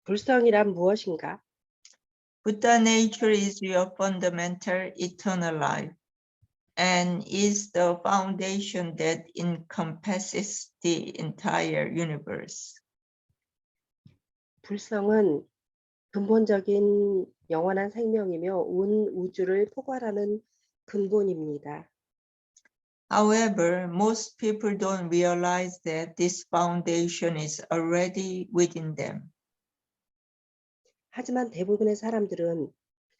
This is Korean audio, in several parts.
불성이란 무엇인가? Buddha nature is your fundamental eternal life and is the foundation that encompasses the entire universe. 불성은 근본적인 영원한 생명이며 온 우주를 포괄하는 근본입니다. However, most people don't realize that this foundation is already within them. 하지만 대부분의 사람들은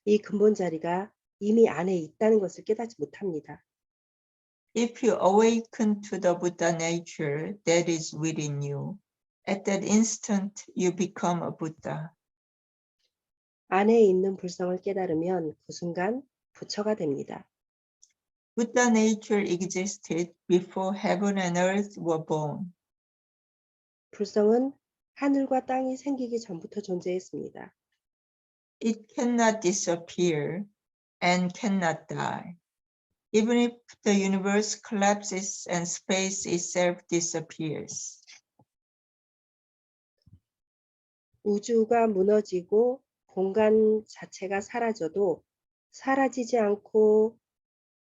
이 근본 자리가 이미 안에 있다는 것을 깨닫지 못합니다. If you awaken to the Buddha nature that is within you, at that instant you become a Buddha. 안에 있는 불성을 깨달으면 그 순간 부처가 됩니다. Buddha nature existed before heaven and earth were born. 불성은 하늘과 땅이 생기기 전부터 존재했습니다. It cannot disappear and cannot die. Even if the universe collapses and space itself disappears. 우주가 무너지고 공간 자체가 사라져도 사라지지 않고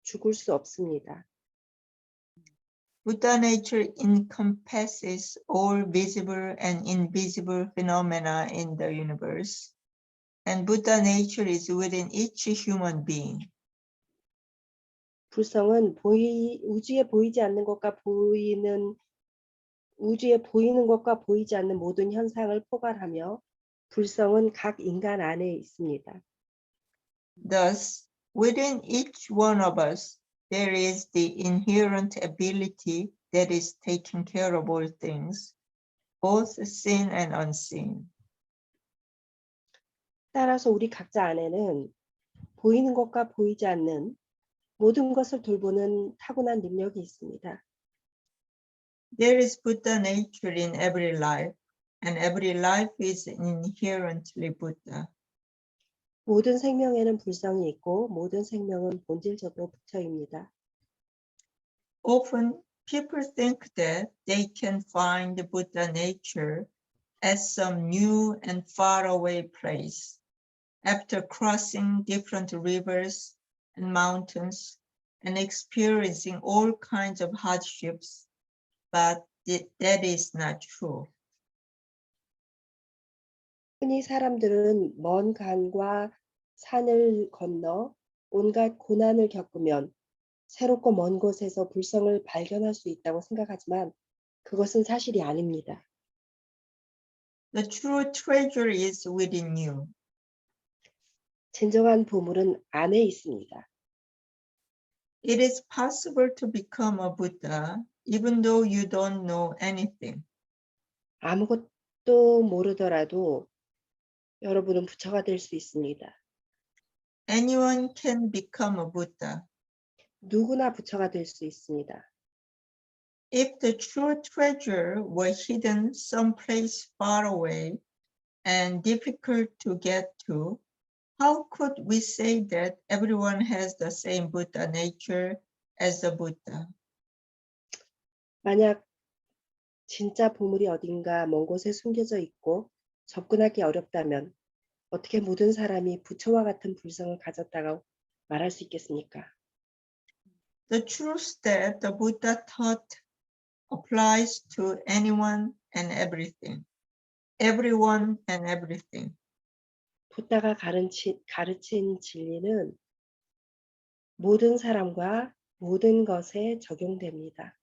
죽을 수 없습니다. Buddha nature encompasses all visible and invisible phenomena in the universe, and Buddha nature is within each human being. 불성은 우주에 보이지 않는 것과 보이지 않는 모든 현상을 포괄하며 불성은 각 인간 안에 있습니다. Thus, within each one of us, there is the inherent ability that is taking care of all things, both seen and unseen. 따라서 우리 각자 안에는 보이는 것과 보이지 않는 모든 것을 돌보는 타고난 능력이 있습니다. There is Buddha nature in every life, and every life is inherently Buddha. 모든 생명에는 불성이 있고 모든 생명은 본질적으로 부처입니다. Often people think that they can find the Buddha nature at some new and far away place after crossing different rivers and mountains and experiencing all kinds of hardships, but that is not true. 흔히 사람들은 먼 강과 산을 건너 온갖 고난을 겪으면 새롭고 먼 곳에서 불성을 발견할 수 있다고 생각하지만 그것은 사실이 아닙니다. The true treasure is within you. 진정한 보물은 안에 있습니다. It is possible to become a Buddha even though you don't know anything. 아무것도 모르더라도 여러분은 부처가 될 수 있습니다. Anyone can become a Buddha. 누구나 부처가 될 수 있습니다. If the true treasure were hidden someplace far away and difficult to get to, how could we say that everyone has the same Buddha nature as the Buddha? 만약 진짜 보물이 어딘가 먼 곳에 숨겨져 있고 접근하기 어렵다면 어떻게 모든 사람이 부처와 같은 불성을 가졌다고 말할 수 있겠습니까? The truth that the Buddha taught applies to anyone and everything, everyone and everything. 부다가 가르친 진리는 모든 사람과 모든 것에 적용됩니다.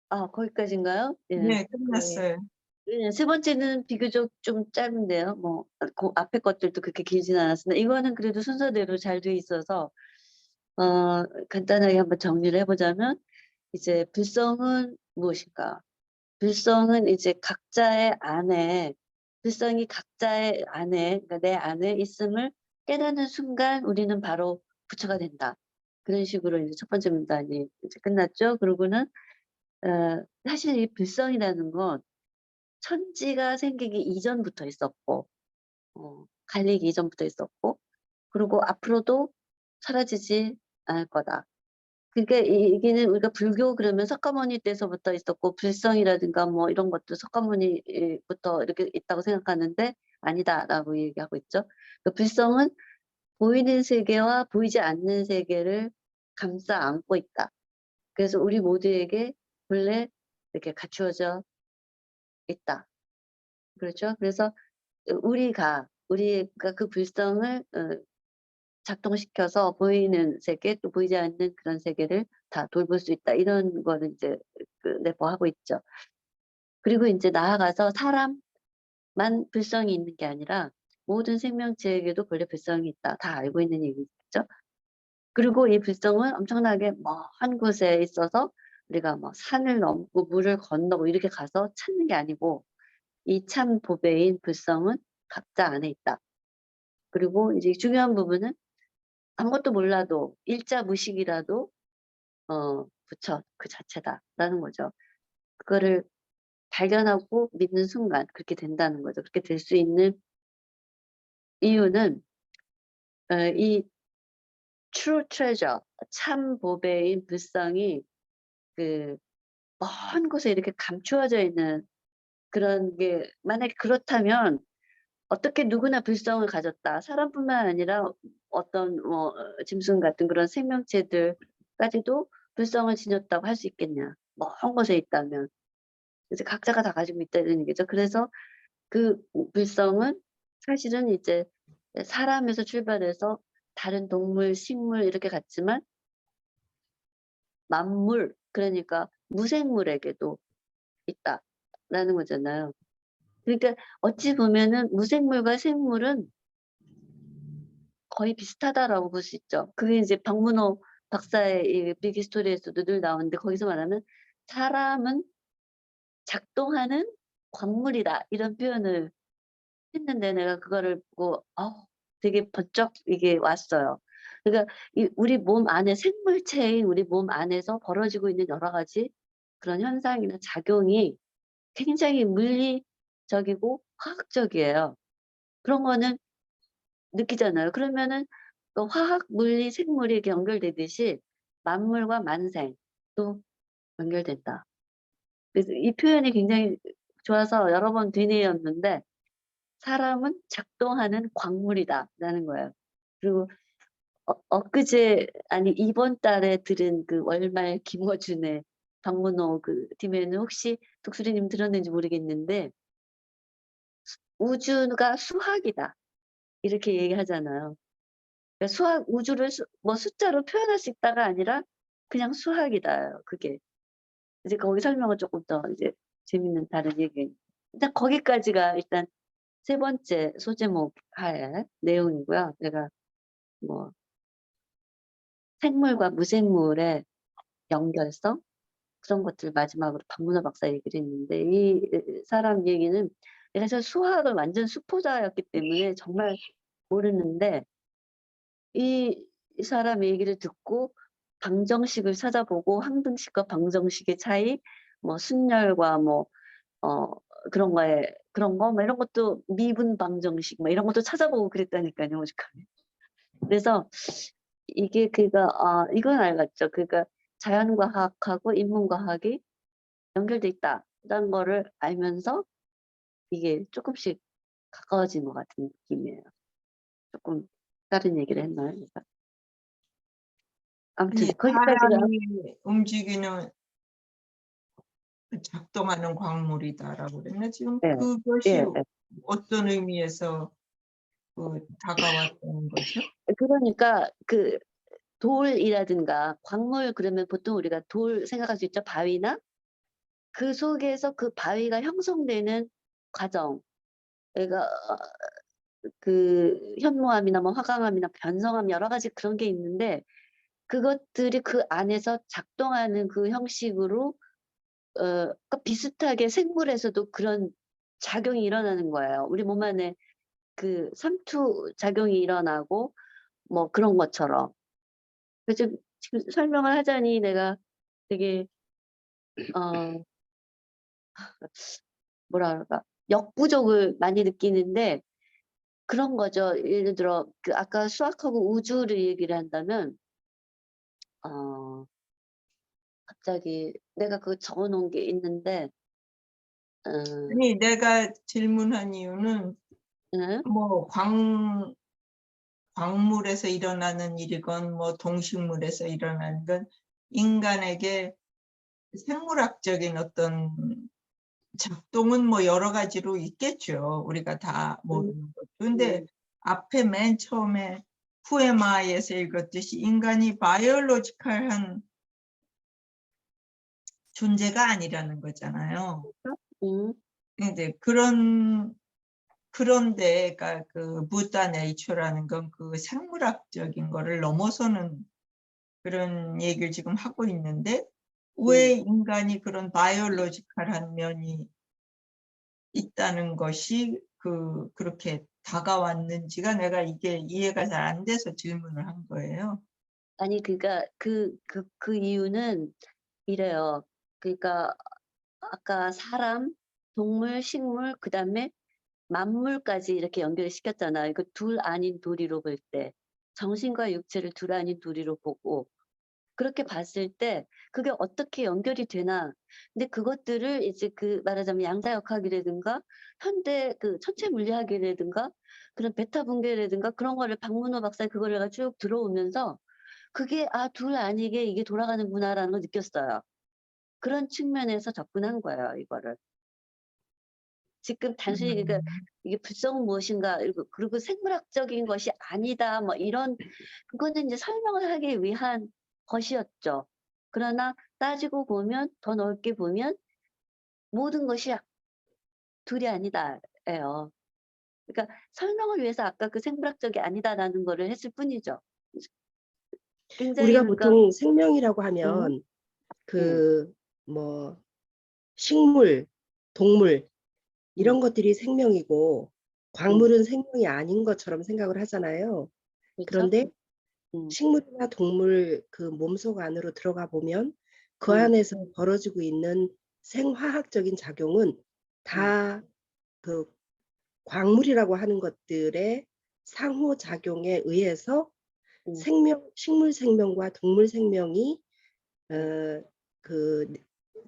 거기까지인가요? 네, 끝났어요. 세 번째는 비교적 좀 짧은데요. 그 앞에 것들도 그렇게 길진 않았습니다. 이거는 그래도 순서대로 잘 돼 있어서 간단하게 한번 정리를 해보자면 이제 불성은 무엇인가? 불성은 이제 각자의 안에 불성이 각자의 안에 그러니까 내 안에 있음을 깨닫는 순간 우리는 바로 부처가 된다. 그런 식으로 이제 첫 번째 문단이 이제 끝났죠. 그러고는 사실 이 불성이라는 건 천지가 생기기 이전부터 있었고 갈리기 이전부터 있었고 그리고 앞으로도 사라지지 않을 거다. 그러니까 이게는 우리가 불교 그러면 석가모니 때서부터 있었고 불성이라든가 뭐 이런 것도 석가모니부터 이렇게 있다고 생각하는데 아니다라고 얘기하고 있죠. 그 불성은 보이는 세계와 보이지 않는 세계를 감싸 안고 있다. 그래서 우리 모두에게 본래 이렇게 갖추어져 있다. 그렇죠? 그래서 우리가 그 불성을 작동시켜서 보이는 세계 또 보이지 않는 그런 세계를 다 돌볼 수 있다. 이런 거를 이제 내포하고 있죠. 그리고 이제 나아가서 사람만 불성이 있는 게 아니라 모든 생명체에게도 본래 불성이 있다. 다 알고 있는 얘기죠. 그리고 이 불성은 엄청나게 먼 곳에 있어서 우리가 뭐 산을 넘고 물을 건너고 이렇게 가서 찾는 게 아니고 이 참 보배인 불성은 각자 안에 있다. 그리고 이제 중요한 부분은 아무것도 몰라도 일자 무식이라도 부처 그 자체다라는 거죠. 그거를 발견하고 믿는 순간 그렇게 된다는 거죠. 그렇게 될 수 있는 이유는 이 true treasure 참 보배인 불성이 그 먼 곳에 이렇게 감추어져 있는 그런 게 만약에 그렇다면 어떻게 누구나 불성을 가졌다. 사람뿐만 아니라 어떤 뭐 짐승 같은 그런 생명체들까지도 불성을 지녔다고 할 수 있겠냐. 먼 곳에 있다면. 이제 각자가 다 가지고 있다는 얘기죠. 그래서 그 불성은 사실은 이제 사람에서 출발해서 다른 동물, 식물 이렇게 갔지만 만물, 그러니까 무생물에게도 있다라는 거잖아요. 그러니까 어찌 보면은 무생물과 생물은 거의 비슷하다라고 볼 수 있죠. 그게 이제 박문호 박사의 이 비기 스토리에서도 늘 나오는데 거기서 말하는 사람은 작동하는 광물이다 이런 표현을 했는데 내가 그거를 보고 되게 번쩍 이게 왔어요. 그러니까 우리 몸 안에 생물체인 우리 몸 안에서 벌어지고 있는 여러 가지 그런 현상이나 작용이 굉장히 물리적이고 화학적이에요. 그런 거는 느끼잖아요. 그러면은 그 화학, 물리, 생물이 이렇게 연결되듯이 만물과 만생도 연결된다. 그래서 이 표현이 굉장히 좋아서 여러 번 되뇌었는데 사람은 작동하는 광물이다라는 거예요. 그리고 엊그제 아니 이번 달에 들은 그 월말 김어준의 박문호 그 팀에는 혹시 독수리님 들었는지 모르겠는데 우주가 수학이다 이렇게 얘기하잖아요. 그러니까 수학 우주를 뭐 숫자로 표현할 수 있다가 아니라 그냥 수학이다. 그게 이제 거기 설명은 조금 더 이제 재밌는 다른 얘기. 일단 거기까지가 일단 세 번째 소제목 할 내용이고요. 내가 뭐 생물과 무생물의 연결성 그런 것들 마지막으로 박문호 박사 얘기를 했는데 이 사람 얘기는 내가 사실 수학을 완전 수포자였기 때문에 정말 모르는데 이 사람 얘기를 듣고 방정식을 찾아보고 항등식과 방정식의 차이, 뭐 순열과 뭐 그런 거 뭐 이런 것도 미분 방정식 뭐 이런 것도 찾아보고 그랬다니까요, 오죽하면. 그래서 이게 이건 알겠죠. 그러니까 자연과학하고 인문과학이 연결돼 있다라는 거를 알면서 이게 조금씩 가까워진 것 같은 느낌이에요. 조금 다른 얘기를 했나요? 그러니까. 아무튼 거기까지가 사람이 움직이는 작동하는 광물이다라고 그랬나? 지금 예, 그것이 예. 어떤 의미에서 다가왔다는 거죠? 그러니까 그 돌이라든가 광물 그러면 보통 우리가 돌 생각할 수 있죠. 바위나 그 속에서 그 바위가 형성되는 과정. 그러니까 그 현무암이나 뭐 화강암이나 변성암 여러 가지 그런 게 있는데 그것들이 그 안에서 작동하는 그 형식으로 그러니까 비슷하게 생물에서도 그런 작용이 일어나는 거예요. 우리 몸 안에 그 삼투 작용이 일어나고 뭐 그런 것처럼. 그래서 지금 설명을 하자니 내가 되게 뭐라 그럴까 역부족을 많이 느끼는데 그런 거죠. 예를 들어 그 아까 수학하고 우주를 얘기를 한다면 갑자기 내가 그거 적어 놓은 게 있는데 아니, 내가 질문한 이유는 응? 뭐 광물에서 일어나는 일이건 뭐 동식물에서 일어나는 건 인간에게 생물학적인 어떤 작동은 뭐 여러 가지로 있겠죠. 우리가 다 모르는 것도. 근데 앞에 맨 처음에 Who am I에서 읽었듯이 인간이 바이올로지컬한 존재가 아니라는 거잖아요. 응. 이제 그런데 그러니까 그 부다 네이처라는 건 그 생물학적인 거를 넘어서는 그런 얘기를 지금 하고 있는데 왜 인간이 그런 바이올로지컬한 면이 있다는 것이 그렇게 다가왔는지가 내가 이게 이해가 잘 안 돼서 질문을 한 거예요. 아니 그러니까 그 이유는 이래요. 그러니까 아까 사람, 동물, 식물, 그다음에 만물까지 이렇게 연결을 시켰잖아요. 이거 둘 아닌 둘이로 볼 때. 정신과 육체를 둘 아닌 둘이로 보고 그렇게 봤을 때 그게 어떻게 연결이 되나. 근데 그것들을 이제 그 말하자면 양자역학이라든가 현대 그 천체 물리학이라든가 그런 베타 분계라든가 그런 거를 박문호 박사의 그거를 쭉 들어오면서 그게 '아 둘 아니게 이게 돌아가는구나.'라는 걸 느꼈어요. 그런 측면에서 접근한 거예요, 이거를. 지금 단순히 그러니까 이게 불성은 무엇인가 그리고 생물학적인 것이 아니다 뭐 이런 그거는 이제 설명을 하기 위한 것이었죠. 그러나 따지고 보면 더 넓게 보면 모든 것이 둘이 아니다예요. 그러니까 설명을 위해서 아까 그 생물학적이 아니다라는 거를 했을 뿐이죠. 굉장히 우리가 그러니까 보통 생명이라고 음, 하면 음, 뭐 식물, 동물 음, 이런 것들이 생명이고 음, 광물은 생명이 아닌 것처럼 생각을 하잖아요. 그렇죠? 그런데 음, 식물이나 동물 그 몸속 안으로 들어가 보면 그 음, 안에서 벌어지고 있는 생화학적인 작용은 음, 다 그 광물이라고 하는 것들의 상호작용에 의해서 음, 식물 생명과 동물 생명이 음, 그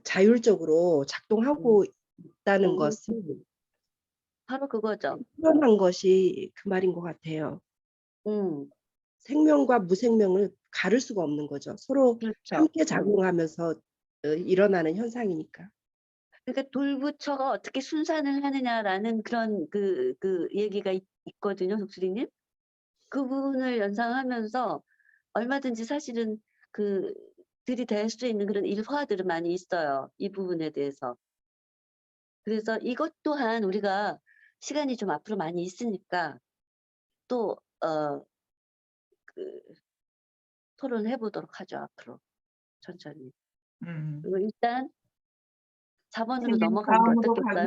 자율적으로 음, 작동하고 있다는 음. 것을 바로 그거죠. 표현한 것이 그 말인 것 같아요. 음, 생명과 무생명을 가를 수가 없는 거죠. 서로 그렇죠. 함께 작용하면서 일어나는 현상이니까. 그러니까 돌부처가 어떻게 순산을 하느냐라는 그런 그 얘기가 있거든요, 독수리님. 그 부분을 연상하면서 얼마든지 사실은 그 들이댈 수 있는 그런 일화들은 많이 있어요. 이 부분에 대해서. 그래서 이것 또한 우리가 시간이 좀 앞으로 많이 있으니까 또 그 토론해 보도록 하죠, 앞으로. 천천히. 음. 그리고 일단 4번으로 선생님, 넘어가는 게 다음으로 어떻겠어요?